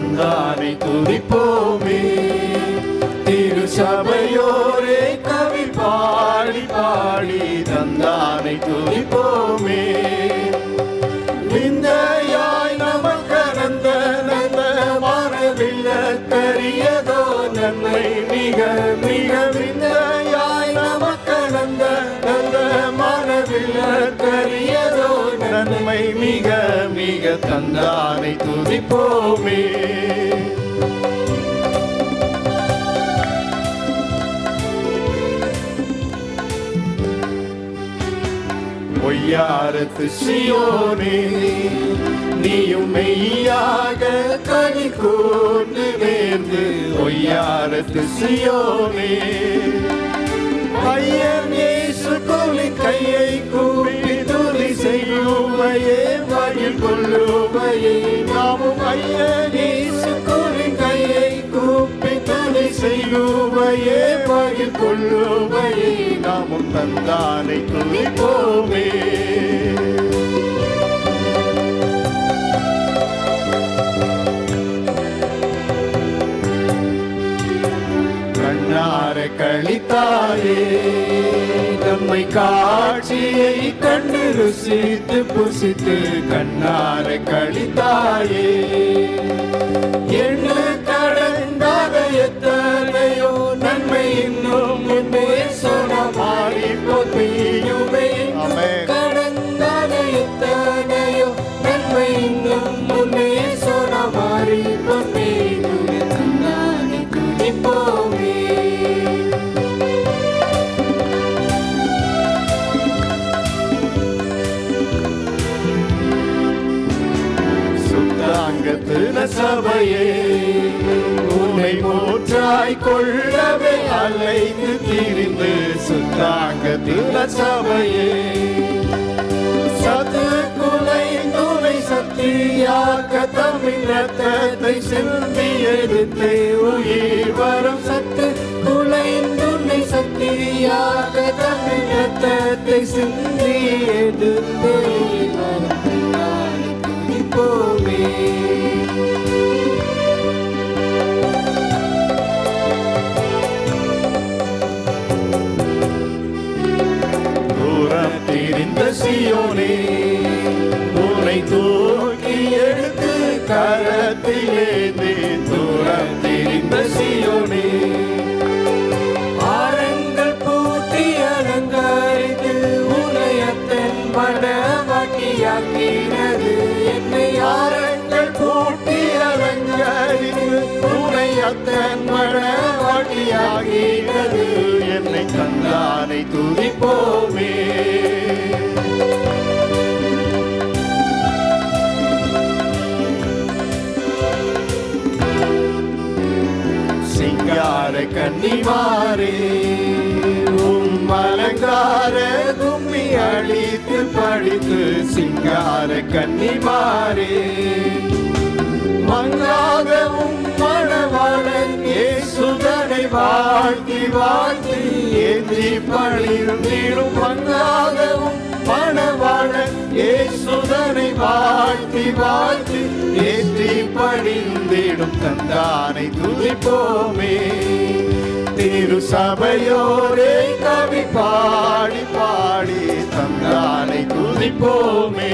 தந்தானை துதிப்போமே. திருச்சபையோரே கவி பாடி பாடி தந்தானை துதிப்போமே. விந்தையாய் நமக்கனந்த நந்த மாறவில்லக்கரியதோ நன்மை மிக மிக. விந்தையாய் நமக்கனந்த நந்த மாறவில்லக்கரியதோ நன்மை மிக மிக. தந்தானை துதிப்போமே. பொய்யாரத்து சீயோனே நீயும் மெய்யாக கனி கூர்ந்து நேர்ந்து. பொய்யாரத்து சீயோனே ஐயன் இயேசு கொலி கையை கூப்பி துதி செய்யுமையே வகில் கொள்ளுமையே. நாமும் ஐயன் இயேசு கொலி கையை கூப்பி துதி செய்யுமையே வகில் கொள்ளுமையே. நாமும் தந்தானை துதிப்போமே. கண்ணார கழித்தாயே நம்மை காட்சியை கண்டு ருசித்து புசித்து. கண்ணார கழித்தாயே என்று கடந்தாத எத்தனையோ நன்மை இன்னும் முன்னே சொன்னமாறி பொய்யுமே. கடந்தாத எத்தனையோ நன்மை இன்னும் முன்னே சொன்னமாறி பொய்யுமே. தந்தானை துதிப்போமே. சபையே உன்னை மூற்றாய் கொள்ளவே அலைந்து திரிந்து. சுத்தாங்கத்தில சபையே சத்து குலை துணை சக்தியாக்க தமிழ் ரத்தத்தை சிந்தி எடுத்து உயிர் வரும். சத்து குலை துணை சக்தியாக்க தமிழ் ரத்தத்தை சிந்தி எடுத்து துதிப்போமே. திரிந்த சீயோனே உன்னை தூக்கி எடுத்து கரத்திலேந்து. தூரம் திரிந்த சீயோனே ஆரங்கள் பூட்டி அலங்கரித்து உனையத்தன் மனவாட்டியாக்கினது என்னை. ஆரங்கள் பூட்டி அலங்கரித்து உனையத்தன் மனவாட்டியாக்கினது என்னை. தந்தானை துதிப்போமே. சிங்கார கன்னிமாரே அலங்கார கும்மி அழித்து படித்து. சிங்கார கன்னிமாரே மங்காகவும் மணவாளன் இயேசுதனை வாழ்த்தி வாழ்த்தி ஏற்றி பணிந்திடும். மங்காகவும் மணவாளன் இயேசுதனை வாழ்த்தி வாழ்த்தி ஏற்றி பணிந்திடும். தந்தானை துதிப்போமே. திருசபையோரே கவி பாடி பாடி தந்தானை துதிப்போமே.